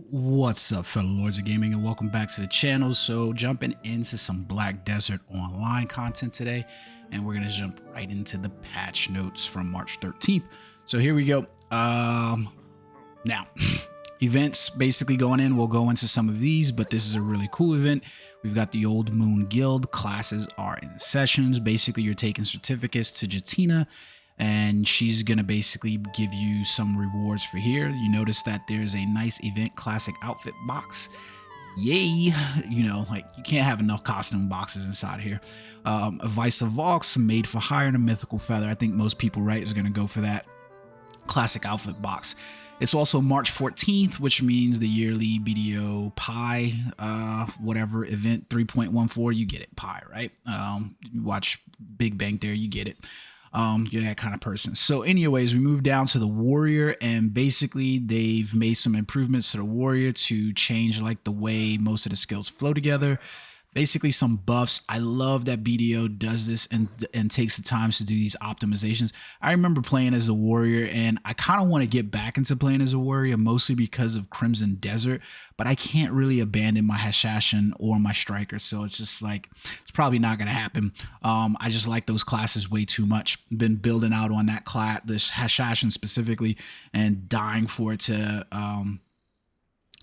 What's up, fellow lords of gaming, and welcome back to the channel. So jumping into some Black Desert Online content today, and we're gonna jump right into the patch notes from March 13th. So here we go. Now events basically going in, we'll go into some of these, but this is a really cool event. We've got the Old Moon Guild. Classes are in sessions. Basically, you're taking certificates to Jatina, and she's gonna basically give you some rewards for here. You notice that there's a nice event classic outfit box. Yay! You know, like you can't have enough costume boxes inside here. A Vice of Vox, made for hire, and a mythical feather. I think most people, right, is gonna go for that classic outfit box. It's also March 14th, which means the yearly BDO Pi, whatever event 3.14. You get it, Pi, right? You watch Big Bang Theory, you get it. You're that kind of person. So anyways, we move down to the warrior, and basically they've made some improvements to the warrior to change like the way most of the skills flow together. Basically some buffs. I love that BDO does this and takes the time to do these optimizations. I remember playing as a warrior, and I kind of want to get back into playing as a warrior, mostly because of Crimson Desert, but I can't really abandon my Hashashin or my Striker, so it's just like, it's probably not going to happen. I just like those classes way too much. Been building out on that class, this Hashashin specifically, and dying for it to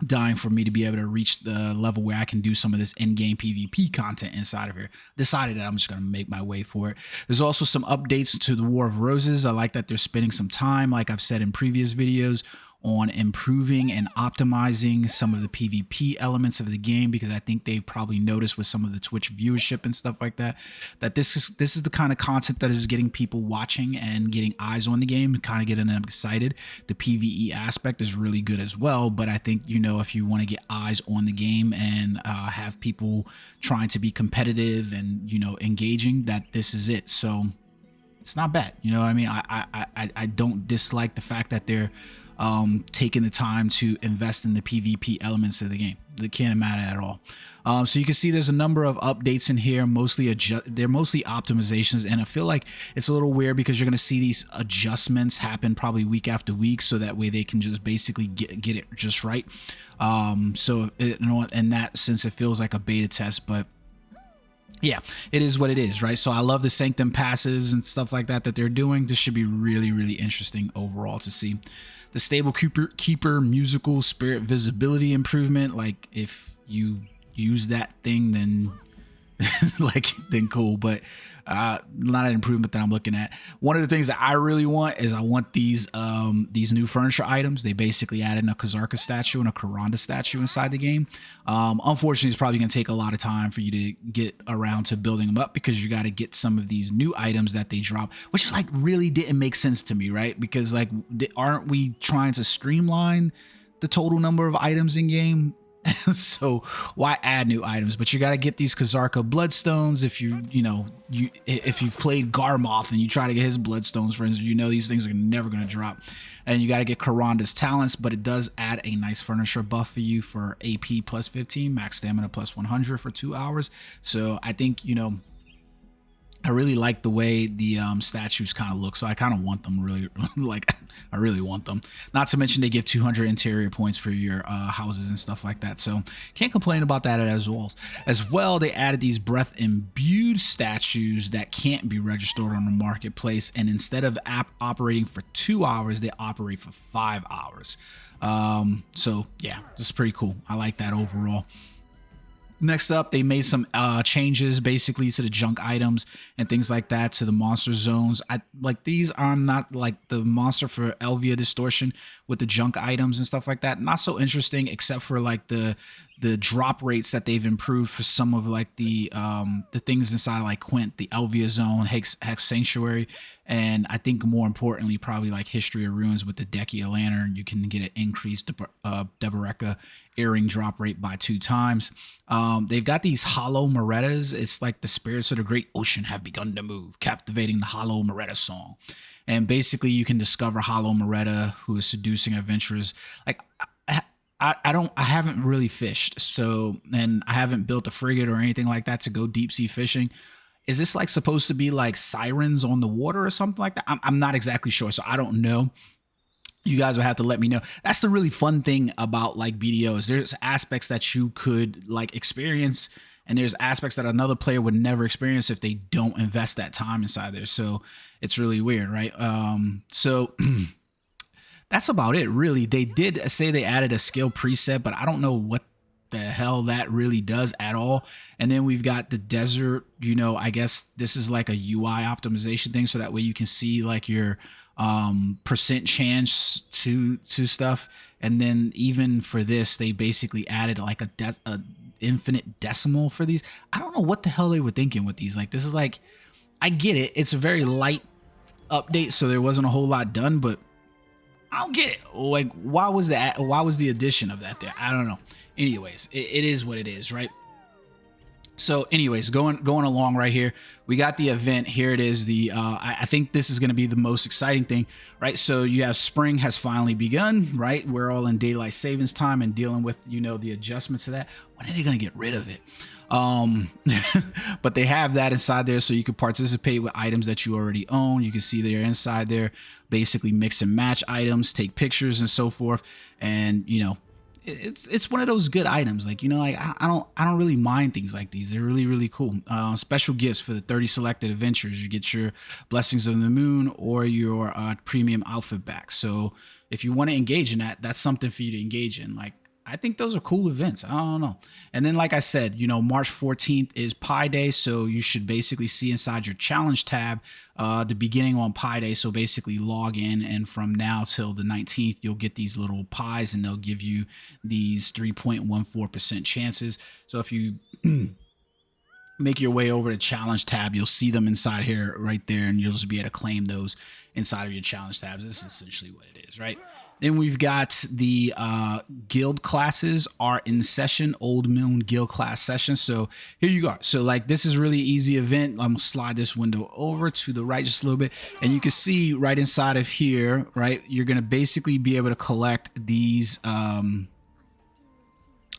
dying for me to be able to reach the level where I can do some of this in-game PvP content inside of here. Decided that I'm just going to make my way for it. There's also some updates to the War of Roses. I like that they're spending some time, like I've said in previous videos, on improving and optimizing some of the PvP elements of the game, because I think they probably noticed with some of the Twitch viewership and stuff like that, that this is the kind of content that is getting people watching and getting eyes on the game, kind of getting them excited. The PvE aspect is really good as well, but I think, you know, if you want to get eyes on the game and have people trying to be competitive and, you know, engaging, that this is it. So it's not bad. You know what I mean? I don't dislike the fact that they're taking the time to invest in the PvP elements of the game. They can't matter at all. So you can see there's a number of updates in here. They're mostly optimizations, and I feel like it's a little weird because you're going to see these adjustments happen probably week after week, so that way they can just basically get it just right. So in that sense, it feels like a beta test, but yeah, it is what it is, right? So I love the Sanctum passives and stuff like that they're doing. This should be really, really interesting overall to see. The Stable Keeper musical spirit visibility improvement. Like if you use that thing, then then cool, but not an improvement that I'm looking at. One of the things that I really want is I want these new furniture items. They basically added a Kazarka statue and a Karanda statue inside the game. Unfortunately, it's probably going to take a lot of time for you to get around to building them up, because you got to get some of these new items that they drop, which like really didn't make sense to me, right? Because like, aren't we trying to streamline the total number of items in game? So why add new items? But you got to get these Kazarka bloodstones. If if you've played Garmoth and you try to get his bloodstones, for instance, you know these things are never going to drop. And you got to get Karanda's talents, but it does add a nice furniture buff for you for AP plus 15, max stamina plus 100 for 2 hours. So I think, you know, I really like the way the statues kind of look, so I kind of want them really, like, I really want them. Not to mention they give 200 interior points for your houses and stuff like that, so can't complain about that as well. As well, they added these breath imbued statues that can't be registered on the marketplace, and instead of operating for 2 hours, they operate for 5 hours. So yeah, this is pretty cool. I like that overall. Next up, they made some changes basically to the junk items and things like that, to the monster zones. I like these are not like the monster for Elvia Distortion with the junk items and stuff like that. Not so interesting, except for like the drop rates that they've improved for some of like the things inside, like Quint, the Elvia Zone, Hex Sanctuary, and I think more importantly probably like History of Ruins with the Dekia Lantern. You can get an increased Deboreka earring drop rate by 2 times. They've got these hollow Morettas. It's like the spirits of the great ocean have begun to move, captivating the hollow Moretta song. And basically you can discover hollow Moretta, who is seducing adventurers. Like I haven't really fished, so, and I haven't built a frigate or anything like that to go deep sea fishing. Is this like supposed to be like sirens on the water or something like that? I'm not exactly sure, so I don't know. you guys will have to let me know. That's the really fun thing about like BDOs. There's aspects that you could like experience, and there's aspects that another player would never experience if they don't invest that time inside there. So it's really weird, right? So that's about it, really. They did say they added a skill preset, but I don't know what the hell that really does at all. And then we've got the desert, you know, I guess this is like a UI optimization thing, so that way you can see like your percent chance to stuff. And then even for this, they basically added like a infinite decimal for these. I don't know what the hell they were thinking with these. Like, this is like, I get it, it's a very light update, so there wasn't a whole lot done, but I don't get it. Like, why was the addition of that there? I don't know. Anyways, it is what it is, right? So anyways, going along right here, we got the event. Here it is. The I think this is going to be the most exciting thing, right? So you have spring has finally begun, right? We're all in daylight savings time and dealing with, you know, the adjustments to that. When are they going to get rid of it? But they have that inside there, so you can participate with items that you already own. You can see they're inside there, basically mix and match items, take pictures and so forth. And, you know, it's one of those good items. Like, you know, like I don't really mind things like these. They're really, really cool. Special gifts for the 30 selected adventures. You get your Blessings of the Moon or your premium outfit back. So if you want to engage in that, that's something for you to engage in. Like, I think those are cool events. I don't know. And then, like I said, you know, March 14th is Pi Day. So you should basically see inside your challenge tab, the beginning on Pi Day. So basically log in, and from now till the 19th, you'll get these little pies, and they'll give you these 3.14% chances. So if you make your way over to challenge tab, you'll see them inside here right there, and you'll just be able to claim those inside of your challenge tabs. This is essentially what it is, right? Then we've got the guild classes are in session, Old Moon guild class session. So here you go. So like, this is really easy event. I'm gonna slide this window over to the right just a little bit, and you can see right inside of here, right, you're gonna basically be able to collect these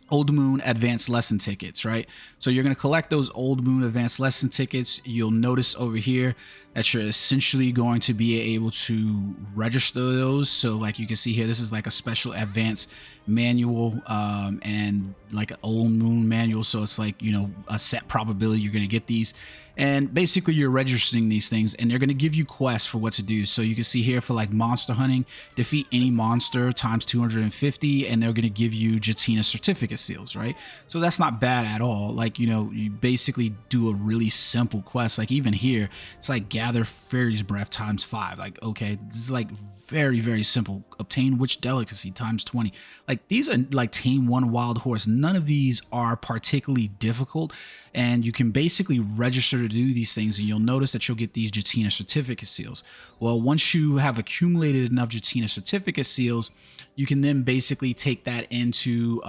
Old Moon advanced lesson tickets, right? So you're going to collect those Old Moon advanced lesson tickets. You'll notice over here that you're essentially going to be able to register those. So like you can see here, this is like a special advanced manual and like an Old Moon manual. So it's like, you know, a set probability you're going to get these. And basically you're registering these things, and they're going to give you quests for what to do. So you can see here for like monster hunting, defeat any monster times 250, and they're going to give you Jatina certificate seals, right? So that's not bad at all. Like, you know, you basically do a really simple quest. Like even here, it's like gather fairy's breath times 5. Like, okay, this is like very, very simple. Obtain which delicacy times 20. Like, these are like tame one wild horse. None of these are particularly difficult, and you can basically register to do these things, and you'll notice that you'll get these Jatina certificate seals. Well, once you have accumulated enough Jatina certificate seals, you can then basically take that into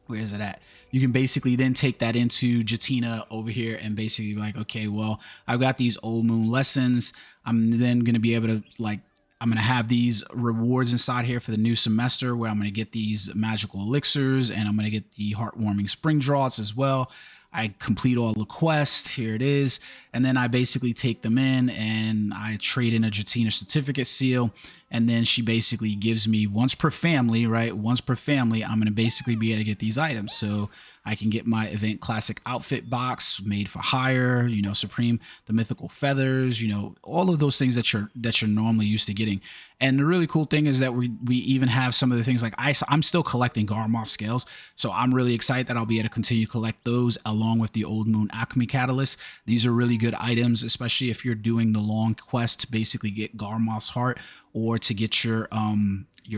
where is it at? You can basically then take that into Jatina over here and basically be like, okay, well, I've got these Old Moon lessons. I'm then going to be able to, like, I'm going to have these rewards inside here for the new semester, where I'm going to get these magical elixirs, and I'm going to get the heartwarming spring draughts as well. I complete all the quests. Here it is. And then I basically take them in and I trade in a Jatina certificate seal. And then she basically gives me once per family, right? Once per family, I'm going to basically be able to get these items. So I can get my event classic outfit box, made for hire, you know, Supreme, the mythical feathers, you know, all of those things that you're normally used to getting. And the really cool thing is that we even have some of the things like I'm still collecting Garmoth scales. So I'm really excited that I'll be able to continue to collect those along with the Old Moon Alchemy Catalyst. These are really good items, especially if you're doing the long quest to basically get Garmoth's heart, or to get your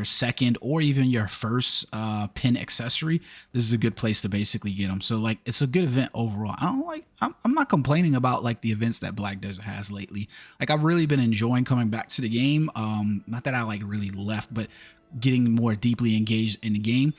second or even your first pin accessory. This is a good place to basically get them. So like, it's a good event overall. I'm not complaining about like the events that Black Desert has lately. Like, I've really been enjoying coming back to the game. Not that I like really left, but getting more deeply engaged in the game.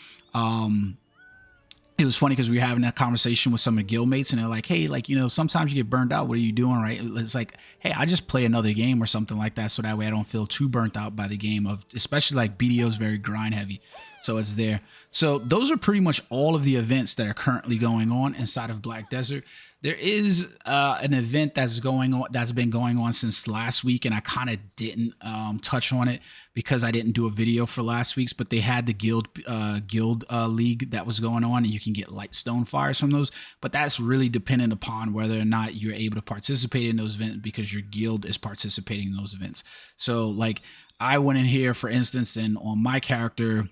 It was funny because we were having that conversation with some of the guildmates, and they're like, hey, like, you know, sometimes you get burned out. What are you doing? Right. It's like, hey, I just play another game or something like that. So that way I don't feel too burnt out by the game, of especially like BDO is very grind heavy. So it's there. So those are pretty much all of the events that are currently going on inside of Black Desert. There is an event that's been going on since last week, and I kind of didn't touch on it because I didn't do a video for last week's. But they had the guild league that was going on, and you can get light stone fires from those. But that's really dependent upon whether or not you're able to participate in those events because your guild is participating in those events. So like, I went in here, for instance, and on my character,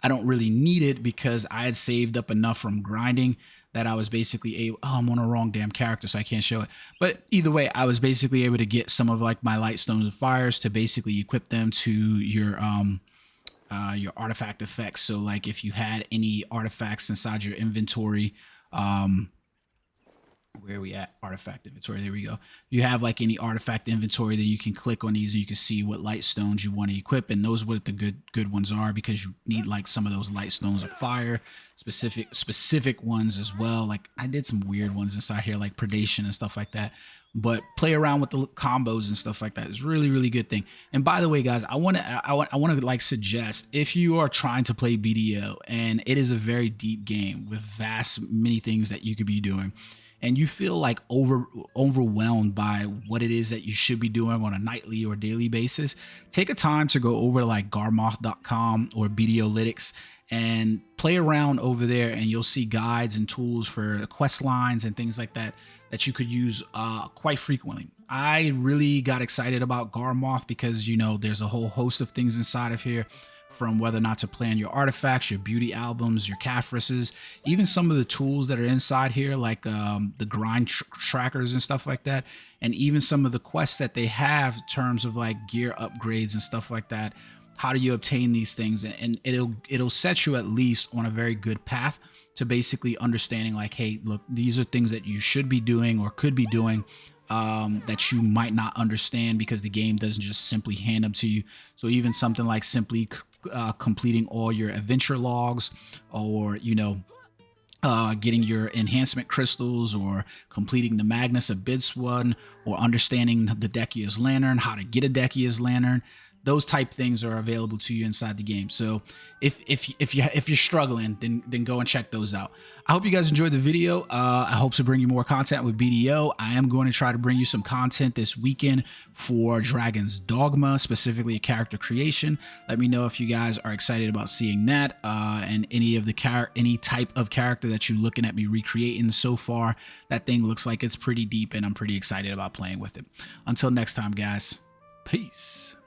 I don't really need it because I had saved up enough from grinding that I was basically able, oh, I'm on a wrong damn character, so I can't show it. But either way, I was basically able to get some of like my light stones and fires to basically equip them to your artifact effects. So like if you had any artifacts inside your inventory, where are we at? Artifact inventory. There we go. You have like any artifact inventory, then you can click on these and you can see what light stones you want to equip, and those what the good ones are, because you need like some of those light stones of fire, specific ones as well. Like I did some weird ones inside here, like predation and stuff like that. But play around with the combos and stuff like that. It's really good thing. And by the way, guys, I want to like suggest, if you are trying to play BDO, and it is a very deep game with many things that you could be doing, and you feel like overwhelmed by what it is that you should be doing on a nightly or daily basis, take a time to go over to like garmoth.com or BDOlytics and play around over there, and you'll see guides and tools for quest lines and things like that that you could use quite frequently. I really got excited about Garmoth because, you know, there's a whole host of things inside of here, from whether or not to plan your artifacts, your beauty albums, your Caphrases, even some of the tools that are inside here, like the grind trackers and stuff like that, and even some of the quests that they have in terms of like gear upgrades and stuff like that. How do you obtain these things? And it'll set you at least on a very good path to basically understanding like, hey, look, these are things that you should be doing or could be doing that you might not understand because the game doesn't just simply hand them to you. So even something like simply completing all your adventure logs, or, you know, getting your enhancement crystals, or completing the Magnus Abyss one, or understanding the Decius Lantern, how to get a Decius Lantern. Those type things are available to you inside the game. So if you're struggling, then go and check those out. I hope you guys enjoyed the video. I hope to bring you more content with BDO. I am going to try to bring you some content this weekend for Dragon's Dogma, specifically a character creation. Let me know if you guys are excited about seeing that, and any type of character that you're looking at me recreating so far. That thing looks like it's pretty deep, and I'm pretty excited about playing with it. Until next time, guys. Peace.